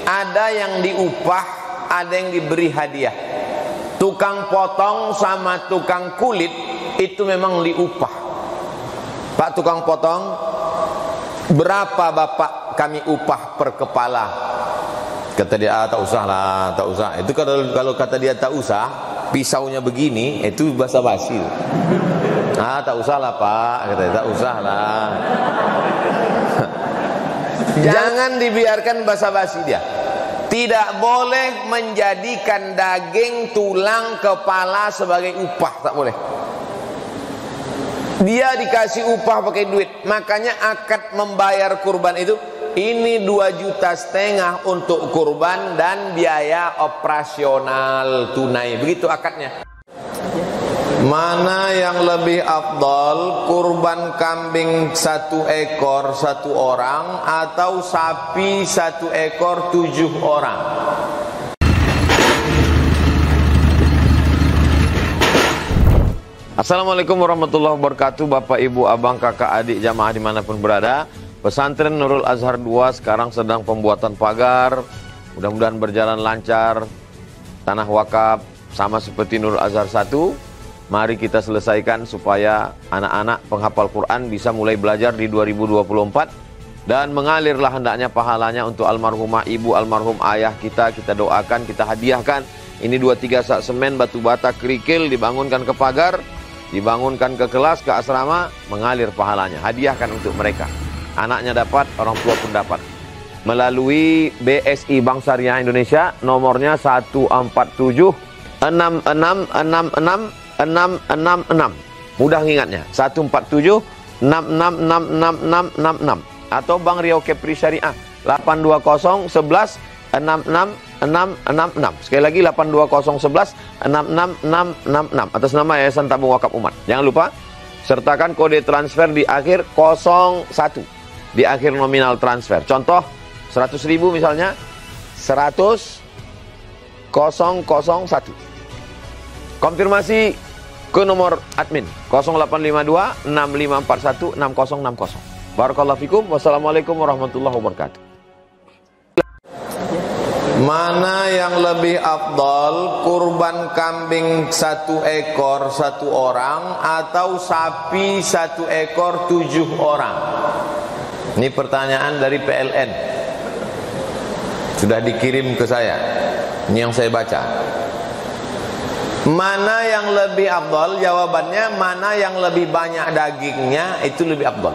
ada yang diupah, ada yang diberi hadiah. Tukang potong sama tukang kulit itu memang diupah. Pak tukang potong, berapa bapak kami upah per kepala? Kata dia, tak usah lah, tak usah. Itu kalau kata dia tak usah, pisaunya begini, itu basa-basi. Tak usah lah pak, kata dia, tak usah lah. Jangan dibiarkan basa-basi dia. Tidak boleh menjadikan daging, tulang, kepala sebagai upah, tak boleh. Dia dikasih upah pakai duit. Makanya akad membayar kurban itu, ini 2,5 juta untuk kurban dan biaya operasional tunai. Begitu akadnya. Mana yang lebih afdal, kurban kambing 1 ekor 1 orang atau sapi 1 ekor 7 orang? Assalamualaikum warahmatullahi wabarakatuh. Bapak, ibu, abang, kakak, adik, jamaah dimanapun berada. Pesantren Nurul Azhar 2 sekarang sedang pembuatan pagar. Mudah-mudahan berjalan lancar. Tanah wakaf sama seperti Nurul Azhar 1. Mari kita selesaikan supaya anak-anak penghafal Quran bisa mulai belajar di 2024. Dan mengalirlah hendaknya pahalanya untuk almarhumah ibu, almarhum ayah kita. Kita doakan, kita hadiahkan. Ini 2-3 sak semen, batu bata, kerikil, dibangunkan ke pagar, dibangunkan ke kelas, ke asrama, mengalir pahalanya. Hadiahkan untuk mereka. Anaknya dapat, orang tua pun dapat. Melalui BSI Bank Syariah Indonesia, nomornya 147 6666 666. Mudah ingatnya, 147 666666. Atau Bank Riau Kepri Syariah 820 11 66666. Sekali lagi 820 11 66666 atas nama Yayasan Tabung Wakaf Umat. Jangan lupa sertakan kode transfer di akhir 01, di akhir nominal transfer. Contoh 100.000 misalnya 100.001. Konfirmasi ke nomor admin 0852 6541 6060. Barakallahu fikum. Wassalamualaikum warahmatullahi wabarakatuh. Mana yang lebih afdal, kurban kambing 1 ekor 1 orang atau sapi 1 ekor 7 orang? Ini pertanyaan dari PLN. Sudah dikirim ke saya. Ini yang saya baca. Mana yang lebih afdal? Jawabannya, mana yang lebih banyak dagingnya itu lebih afdal.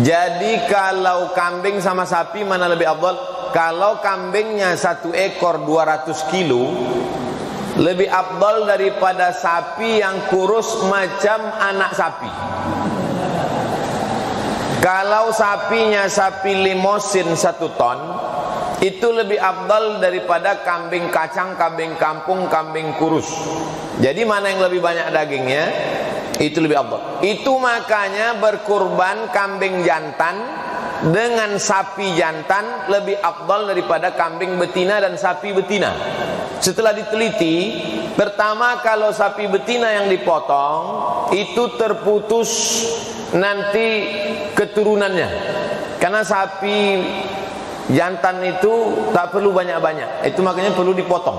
Jadi kalau kambing sama sapi mana lebih afdal? Kalau kambingnya 1 ekor 200 kilo lebih afdal daripada sapi yang kurus macam anak sapi. Kalau sapinya sapi limosin 1 ton, itu lebih afdal daripada kambing kacang, kambing kampung, kambing kurus. Jadi mana yang lebih banyak dagingnya, itu lebih afdal. Itu makanya berkurban kambing jantan dengan sapi jantan lebih afdal daripada kambing betina dan sapi betina. Setelah diteliti, pertama kalau sapi betina yang dipotong itu terputus nanti keturunannya. Karena sapi jantan itu tak perlu banyak-banyak. Itu makanya perlu dipotong.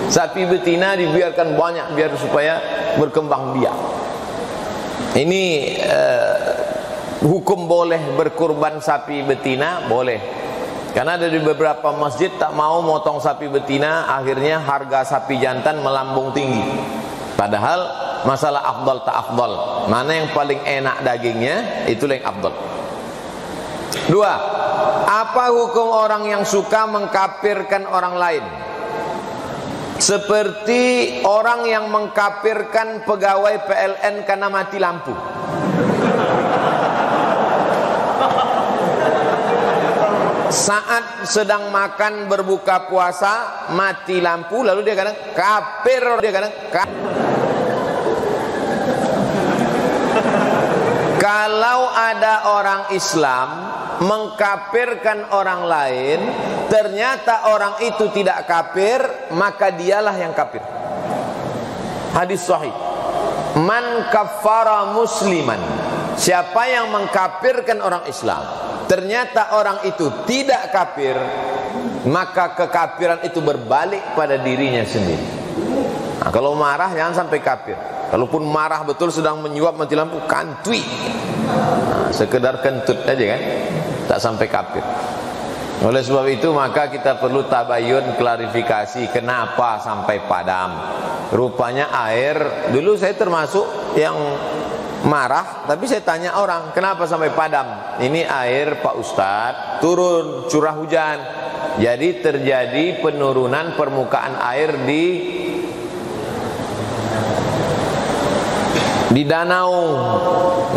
Sapi betina dibiarkan banyak biar supaya berkembang biak. Ini hukum boleh berkurban sapi betina, boleh. Karena ada di beberapa masjid tak mau motong sapi betina, akhirnya harga sapi jantan melambung tinggi. Padahal masalah afdal tak afdal, mana yang paling enak dagingnya, itulah yang afdal. 2. Apa hukum orang yang suka mengkafirkan orang lain? Seperti orang yang mengkafirkan pegawai PLN karena mati lampu. Saat sedang makan berbuka puasa mati lampu, lalu dia kadang kafir, dia kadang Kalau ada orang Islam mengkafirkan orang lain, ternyata orang itu tidak kafir, maka dialah yang kafir. Hadis sahih. Man kaffara musliman, siapa yang mengkafirkan orang Islam, ternyata orang itu tidak kafir, maka kekafiran itu berbalik pada dirinya sendiri. Nah, kalau marah jangan sampai kafir. Kalaupun marah betul sedang menyuap mati lampu, kantui. Nah, sekedar kentut aja kan, tak sampai kafir. Oleh sebab itu maka kita perlu tabayun, klarifikasi kenapa sampai padam. Rupanya air, dulu saya termasuk yang marah, tapi saya tanya orang, kenapa sampai padam? Ini air Pak Ustadz turun curah hujan, jadi terjadi penurunan permukaan air di danau,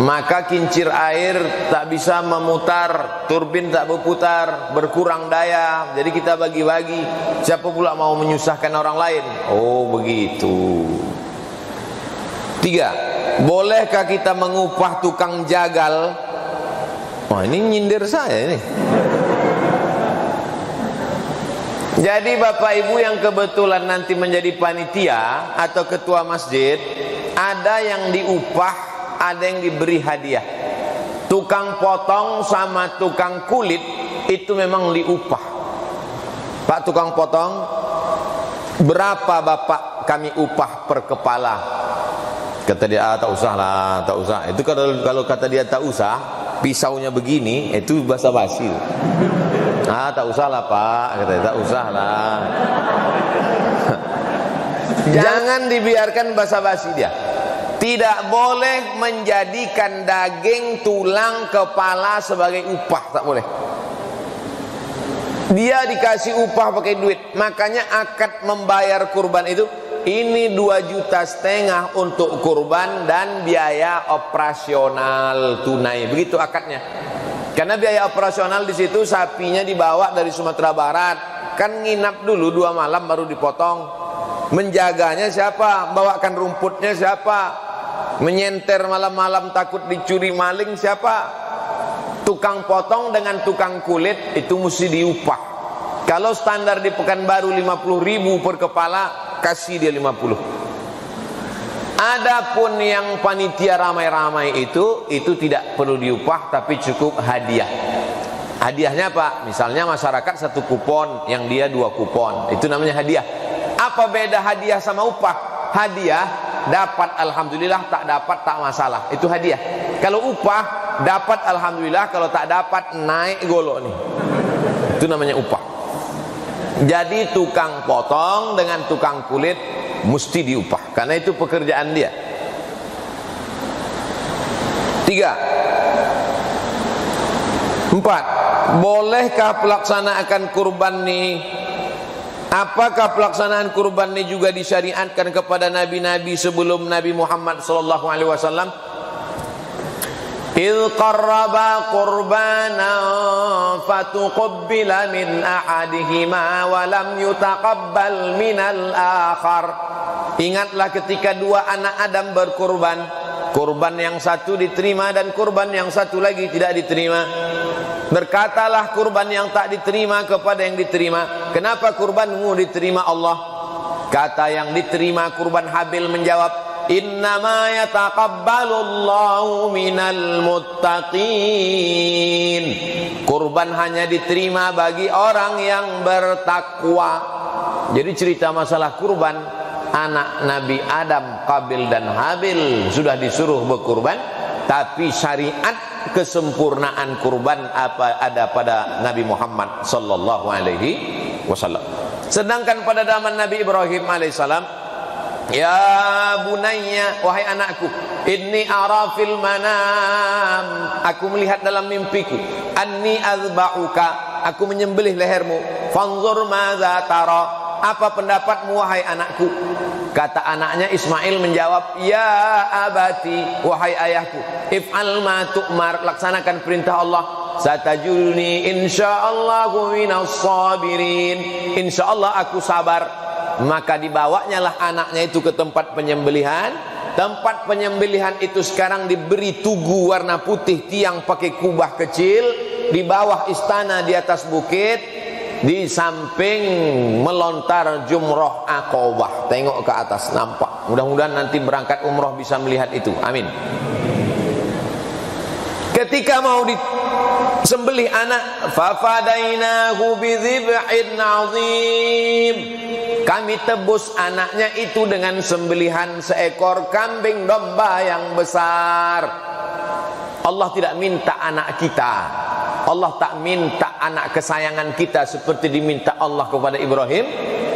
maka kincir air tak bisa memutar, turbin tak berputar, berkurang daya, jadi kita bagi-bagi. Siapa pula mau menyusahkan orang lain? Oh begitu. 3. Bolehkah kita mengupah tukang jagal? Wah, ini nyindir saya ini. Jadi Bapak Ibu yang kebetulan nanti menjadi panitia atau ketua masjid, ada yang diupah, ada yang diberi hadiah. Tukang potong sama tukang kulit itu memang diupah. Pak tukang potong, berapa Bapak kami upah per kepala? Kata dia, tak usah lah, tak usah. Itu kalau kata dia tak usah, pisaunya begini, itu basa-basi. Tak usah lah Pak, kata dia, tak usah lah. Jangan dibiarkan basa-basi dia. Tidak boleh menjadikan daging, tulang, kepala sebagai upah, tak boleh. Dia dikasih upah pakai duit. Makanya akad membayar kurban itu, ini 2,5 juta untuk kurban dan biaya operasional tunai. Begitu akadnya. Karena biaya operasional di situ sapinya dibawa dari Sumatera Barat, kan nginap dulu 2 malam baru dipotong. Menjaganya siapa? Bawakan rumputnya siapa? Menyenter malam-malam takut dicuri maling siapa? Tukang potong dengan tukang kulit itu mesti diupah. Kalau standar di Pekanbaru 50.000 per kepala, kasih dia 50. Adapun yang panitia ramai-ramai itu tidak perlu diupah, tapi cukup hadiah. Hadiahnya apa? Misalnya masyarakat 1 kupon, yang dia 2 kupon, itu namanya hadiah. Apa beda hadiah sama upah? Hadiah dapat alhamdulillah, tak dapat tak masalah, itu hadiah. Kalau upah dapat alhamdulillah, kalau tak dapat naik golok nih, itu namanya upah. Jadi tukang potong dengan tukang kulit mesti diupah, karena itu pekerjaan dia. 3. 4. Bolehkah pelaksanaan kurban nih? Apakah pelaksanaan kurban ini juga disyariatkan kepada nabi-nabi sebelum Nabi Muhammad SAW? إذ قربا قربانا فتقبل من أحدهما ولم يتقبل من الآخر. Ingatlah ketika 2 anak Adam berkurban, kurban yang satu diterima dan kurban yang satu lagi tidak diterima. Berkatalah kurban yang tak diterima kepada yang diterima, kenapa kurbanmu diterima Allah? Kata yang diterima kurban Habil menjawab, innama yataqabbalullahu minal muttaqin. Kurban hanya diterima bagi orang yang bertakwa. Jadi cerita masalah kurban, anak Nabi Adam, Qabil dan Habil sudah disuruh berkurban, tapi syariat kesempurnaan kurban ada pada Nabi Muhammad sallallahu alaihi wasallam. Sedangkan pada zaman Nabi Ibrahim alaihissalam, ya bunayya, wahai anakku, inni ara fil manam, aku melihat dalam mimpiku, anni azba'uka, aku menyembelih lehermu, fanzur madza tara, apa pendapatmu wahai anakku? Kata anaknya Ismail menjawab, ya abati, wahai ayahku, if'al ma tu'mar, laksanakan perintah Allah, satajuni insyaallahu minas sabirin, insyaallah aku sabar. Maka dibawanya lah anaknya itu ke tempat penyembelihan. Tempat penyembelihan itu sekarang diberi tugu warna putih, tiang pakai kubah kecil, di bawah istana di atas bukit, di samping melontar jumroh Aqobah. Tengok ke atas, nampak. Mudah-mudahan nanti berangkat umroh bisa melihat itu. Amin. Ketika mau sembelih anak, fafadainahu bidzibhin azim. Kami tebus anaknya itu dengan sembelihan seekor kambing domba yang besar. Allah tidak minta anak kita, Allah tak minta anak kesayangan kita seperti diminta Allah kepada Ibrahim,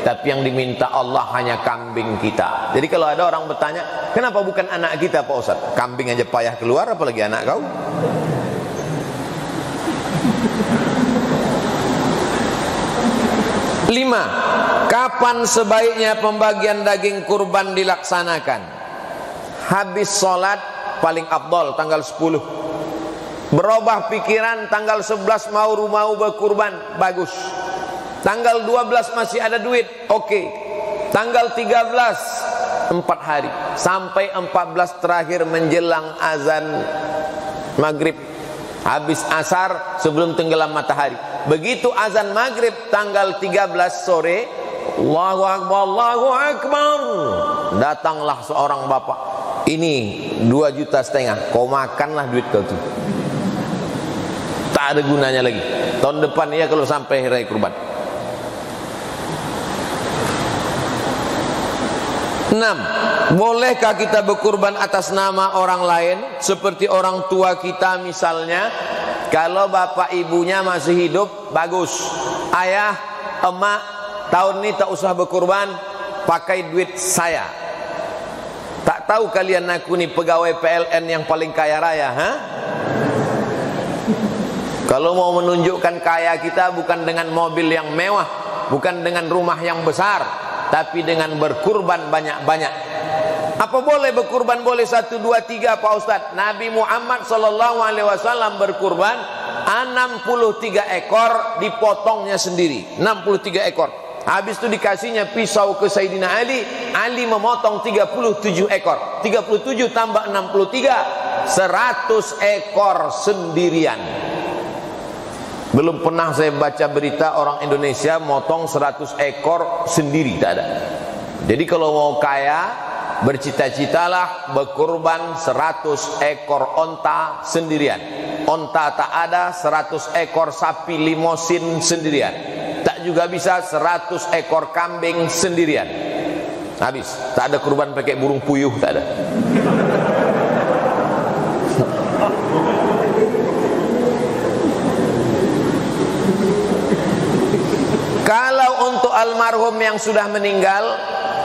tapi yang diminta Allah hanya kambing kita. Jadi kalau ada orang bertanya, kenapa bukan anak kita Pak Ustaz? Kambing aja payah keluar, apalagi anak kau. Lima, kapan sebaiknya pembagian daging kurban dilaksanakan? Habis sholat paling afdol tanggal 10. Berubah pikiran tanggal 11 mau berkurban, bagus. Tanggal 12 masih ada duit, oke. Tanggal 13 4 hari sampai 14 terakhir menjelang azan maghrib. Habis asar sebelum tenggelam matahari. Begitu azan maghrib tanggal 13 sore, Allahu Akbar, Allahu Akbar, datanglah seorang bapak. Ini 2,5 juta, kau makanlah duit kau tuh. Tak ada gunanya lagi. Tahun depan ya kalau sampai hari kurban. 6. Bolehkah kita berkurban atas nama orang lain seperti orang tua kita misalnya? Kalau bapak ibunya masih hidup, bagus. Ayah, emak, tahun ini tak usah berkurban, pakai duit saya. Tak tahu kalian aku nih pegawai PLN yang paling kaya raya, ha? Kalau mau menunjukkan kaya kita bukan dengan mobil yang mewah, bukan dengan rumah yang besar, tapi dengan berkurban banyak-banyak. Apa boleh berkurban? Boleh 1, 2, 3 Pak Ustaz. Nabi Muhammad SAW berkurban 63 ekor, dipotongnya sendiri 63 ekor. Habis itu dikasihnya pisau ke Sayyidina Ali. Ali memotong 37 ekor. 37 tambah 63, 100 ekor sendirian. Belum pernah saya baca berita orang Indonesia motong 100 ekor sendiri, tak ada. Jadi kalau mau kaya, bercita-citalah berkurban 100 ekor onta sendirian. Onta tak ada, 100 ekor sapi limosin sendirian. Tak juga bisa 100 ekor kambing sendirian. Habis, tak ada kurban pakai burung puyuh, tak ada. Kalau untuk almarhum yang sudah meninggal,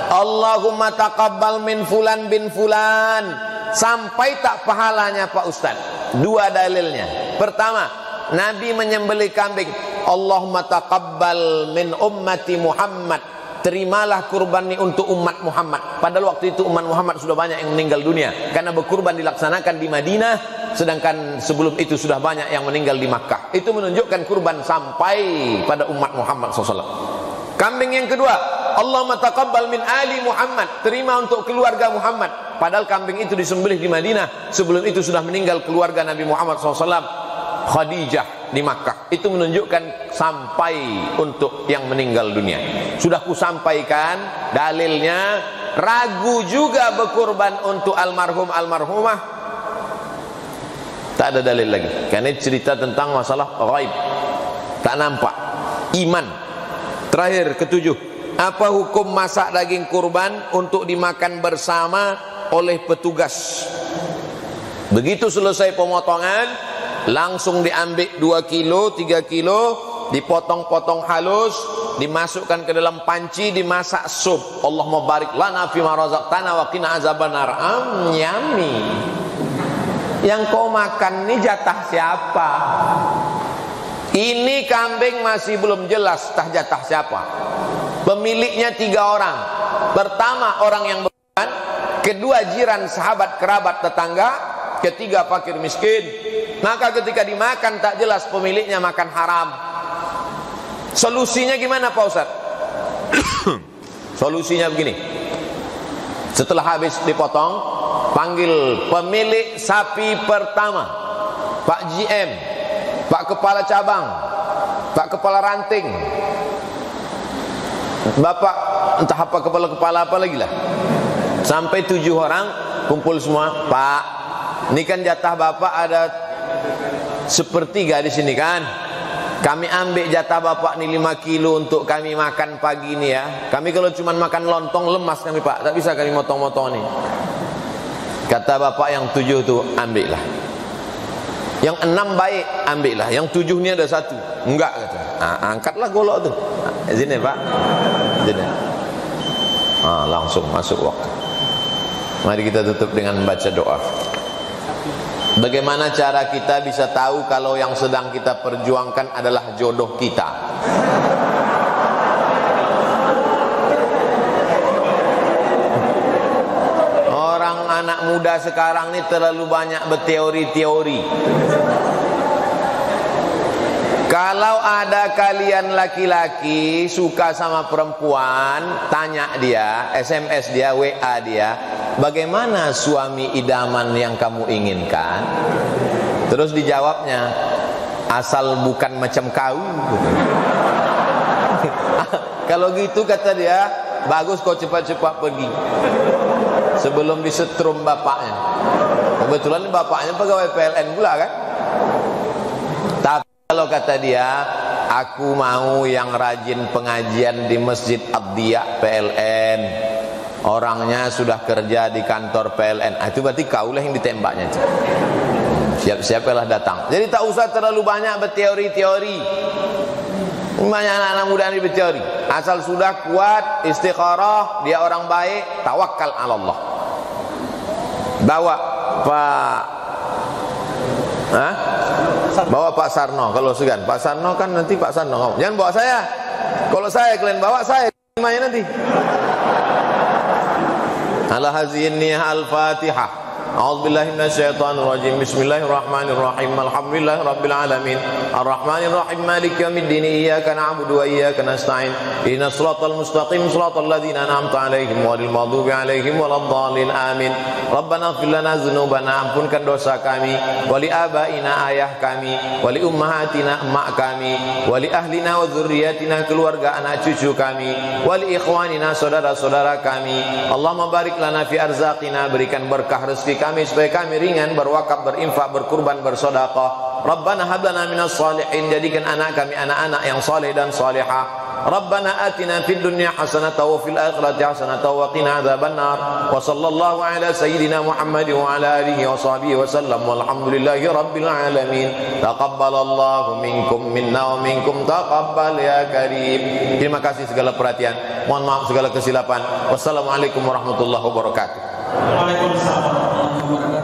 Allahumma taqabbal min fulan bin fulan, sampai tak pahalanya Pak Ustaz. 2 dalilnya. Pertama, Nabi menyembelih kambing, Allahumma taqabbal min ummati Muhammad, terimalah kurban ini untuk umat Muhammad. Padahal waktu itu umat Muhammad sudah banyak yang meninggal dunia, karena berkurban dilaksanakan di Madinah, sedangkan sebelum itu sudah banyak yang meninggal di Makkah. Itu menunjukkan kurban sampai pada umat Muhammad SAW. Kambing yang kedua, Allahumma taqabbal min ali Muhammad, terima untuk keluarga Muhammad. Padahal kambing itu disembelih di Madinah, sebelum itu sudah meninggal keluarga Nabi Muhammad SAW, Khadijah di Makkah. Itu menunjukkan sampai untuk yang meninggal dunia. Sudah kusampaikan dalilnya. Ragu juga berkurban untuk almarhum almarhumah, tak ada dalil lagi, karena cerita tentang masalah ghaib, tak nampak. Iman. Terakhir, ke-7, apa hukum masak daging kurban untuk dimakan bersama oleh petugas? Begitu selesai pemotongan, langsung diambil 2 kilo, 3 kilo, dipotong-potong halus, dimasukkan ke dalam panci, dimasak sup. Allahumma barik lana fima razaqtana wa qina azabannar. Yummy. Yang kau makan ini jatah siapa? Ini kambing masih belum jelas tah jatah siapa. Pemiliknya 3 orang. Pertama orang yang berkorban, kedua jiran, sahabat, kerabat, tetangga, ketiga fakir miskin. Maka ketika dimakan tak jelas pemiliknya makan haram. Solusinya gimana Pak Ustaz? Solusinya begini. Setelah habis dipotong, panggil pemilik sapi pertama, Pak GM, Pak Kepala Cabang, Pak Kepala Ranting, Bapak entah apa kepala-kepala apa lagi lah. Sampai 7 orang kumpul semua. Pak, ini kan jatah Bapak ada sepertiga di sini kan. Kami ambil jatah bapak ni 5 kilo untuk kami makan pagi ni ya. Kami kalau cuma makan lontong lemas kami pak, tak bisa kami motong-motong ni. Kata bapak yang 7 tu, ambillah. Yang 6 baik, ambillah. Yang 7 ni ada 1. Enggak kata. Angkatlah golok tu. Sini pak. Sini. Langsung masuk waktu. Mari kita tutup dengan membaca doa. Bagaimana cara kita bisa tahu kalau yang sedang kita perjuangkan adalah jodoh kita? Orang anak muda sekarang ini terlalu banyak berteori-teori. Kalau ada kalian laki-laki suka sama perempuan, tanya dia, SMS dia, WA dia, bagaimana suami idaman yang kamu inginkan? Terus dijawabnya, asal bukan macam kau. Kalau gitu kata dia, bagus kau cepat-cepat pergi sebelum disetrum bapaknya. Kebetulan bapaknya pegawai PLN pula kan. Tapi kalau kata dia, aku mau yang rajin pengajian di Masjid Abdiyah PLN, orangnya sudah kerja di kantor PLN, itu berarti kaulah yang ditembaknya. Siap-siapalah datang. Jadi tak usah terlalu banyak berteori-teori. Banyak anak-anak muda ini berteori. Asal sudah kuat, istikharah, dia orang baik, tawakal ala Allah. Bawa bawa Pak Sarno kalau segan. Pak Sarno kan nanti Pak Sarno ngomong, jangan bawa saya. Kalau saya kalian bawa saya nanti. Ala hazinni al-Fatihah. A'udzubillahi minasyaitonirrajim. Bismillahirrahmanirrahim. Alhamdulillahirabbil alamin. Arrahmanirrahim. Maliki yaumiddin. Iyyaka na'budu wa iyyaka nasta'in. Ihdinas siratal mustaqim. Siratal ladzina an'amta 'alaihim ghairil maghdubi 'alaihim waladdallin. Amin. Rabbana ighfir lana dzunubana, ampunkan dosa kami, wa li abaina, ayah kami, wa li ummahatina, emak kami, wa li ahlina wa dzurriyyatina, keluarga anak cucu kami, wa li ikhwanina, saudara-saudara kami. Allahumma barik lana fi arzaqina, berikan berkah rezeki kami supaya kami ringan berwakaf, berinfak, berkurban, bersedekah. Rabbana hab lana minas salihin, jadikan anak kami anak-anak yang saleh dan salihah. Rabbana atina fid dunya hasanatan wa fil akhirati hasanatan wa qina adzabannar. Wa sallallahu ala sayyidina Muhammad wa ala alihi wa sahbihi wa sallam. Walhamdulillahi rabbil alamin. Taqabbalallahu minkum minna wa minkum taqabbal ya karim. Terima kasih segala perhatian. Mohon maaf segala kesilapan. Wassalamualaikum warahmatullahi wabarakatuh. Waalaikumsalam warahmatullahi wabarakatuh.